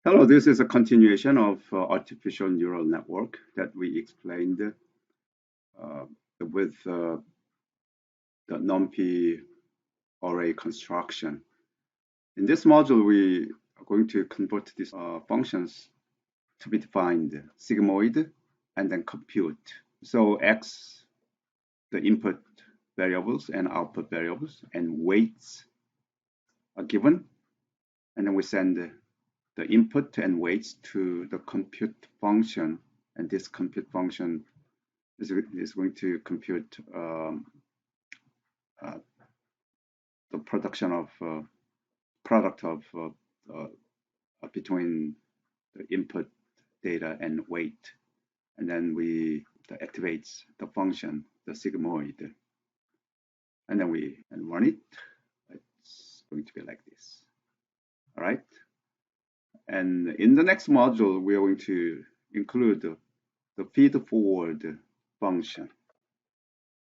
Hello, this is a continuation of artificial neural network that we explained uh, with the NumPy array construction. In this module, we are going to convert these functions to be defined sigmoid and then compute. So x, the input variables and output variables, and weights are given, and then we send the input and weights to the compute function, and this compute function is going to compute uh, the product of between the input data and weight, and then we activates the function, the sigmoid, and then we run it. It's going to be like this. All right. And in the next module, we are going to include the feed forward function.